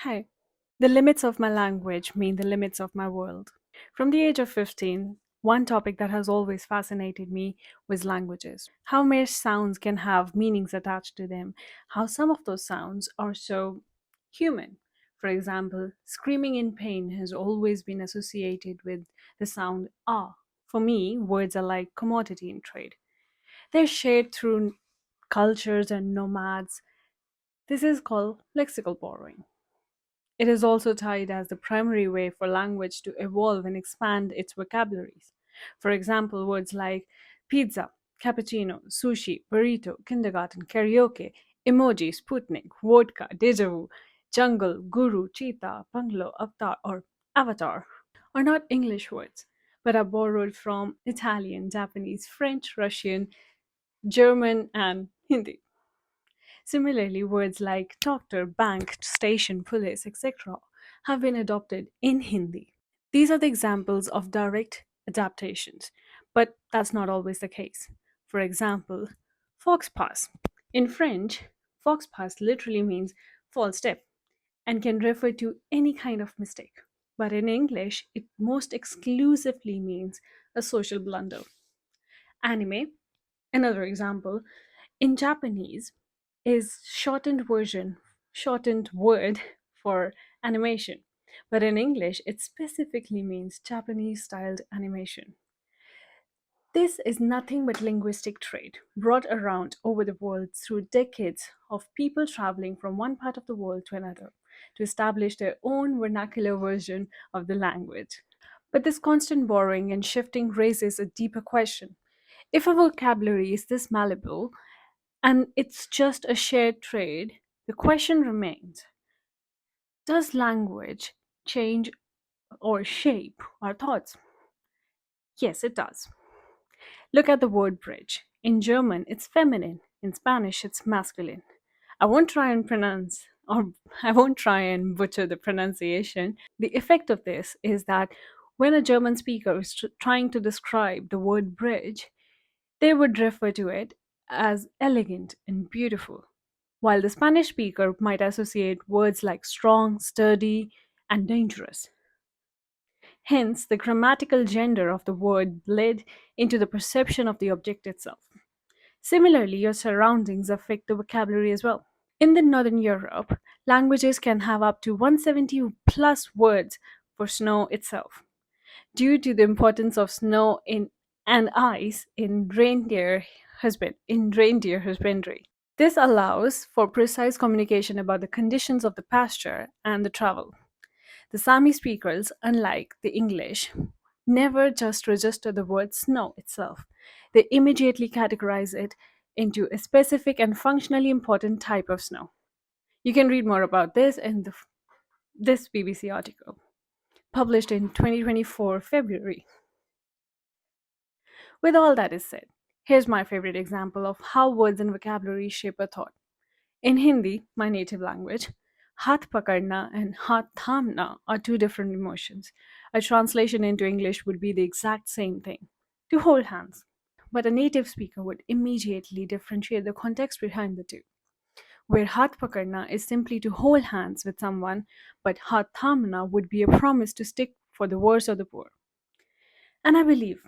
Hi. The limits of my language mean the limits of my world. From the age of 15, one topic that has always fascinated me was languages. How mere sounds can have meanings attached to them, how some of those sounds are so human. For example, screaming in pain has always been associated with the sound ah. For me, words are like commodity in trade. They're shared through cultures and nomads. This is called lexical borrowing. It is also tied as the primary way for language to evolve and expand its vocabularies. For example, words like pizza, cappuccino, sushi, burrito, kindergarten, karaoke, emoji, Sputnik, vodka, deja vu, jungle, guru, cheetah, bungalow, avatar, or avatar are not English words, but are borrowed from Italian, Japanese, French, Russian, German, and Hindi. Similarly, words like doctor, bank, station, police, etc. have been adopted in Hindi. These are the examples of direct adaptations, but that's not always the case. For example, fox pass. In French, fox pass literally means false step and can refer to any kind of mistake. But in English, it most exclusively means a social blunder. Anime, another example, in Japanese is shortened word for animation. But in English, it specifically means Japanese styled animation. This is nothing but linguistic trade brought around over the world through decades of people traveling from one part of the world to another to establish their own vernacular version of the language. But this constant borrowing and shifting raises a deeper question. If a vocabulary is this malleable, and it's just a shared trade, the question remains, does language change or shape our thoughts? Yes, it does. Look at the word bridge. In German, it's feminine. In Spanish, it's masculine. I won't try and pronounce or I won't try and butcher the pronunciation. The effect of this is that when a German speaker is trying to describe the word bridge, they would refer to it as elegant and beautiful, while the Spanish speaker might associate words like strong, sturdy, and dangerous. Hence, the grammatical gender of the word bled into the perception of the object itself. Similarly, your surroundings affect the vocabulary as well. In the Northern Europe, languages can have up to 170 plus words for snow itself, due to the importance of snow in and ice in reindeer husbandry. This allows for precise communication about the conditions of the pasture and the travel. The Sami speakers, unlike the English, never just register the word snow itself. They immediately categorize it into a specific and functionally important type of snow. You can read more about this in this BBC article, published in 2024 February. With all that is said, here's my favorite example of how words and vocabulary shape a thought. In Hindi, my native language, hath pakarna and hath thamna are two different emotions. A translation into English would be the exact same thing, to hold hands. But a native speaker would immediately differentiate the context behind the two, where hath pakarna is simply to hold hands with someone, but hath thamna would be a promise to stick for the worse or the poor. And I believe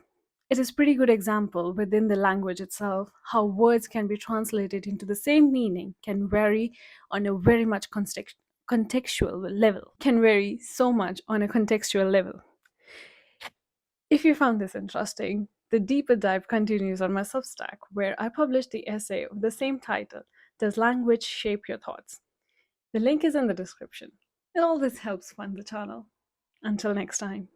it is pretty good example within the language itself how words can be translated into the same meaning can vary on a very much contextual level. Can vary so much on a contextual level. If you found this interesting, the deeper dive continues on my Substack where I published the essay of the same title, Does Language Shape Your Thoughts? The link is in the description. It always helps fund the channel. Until next time.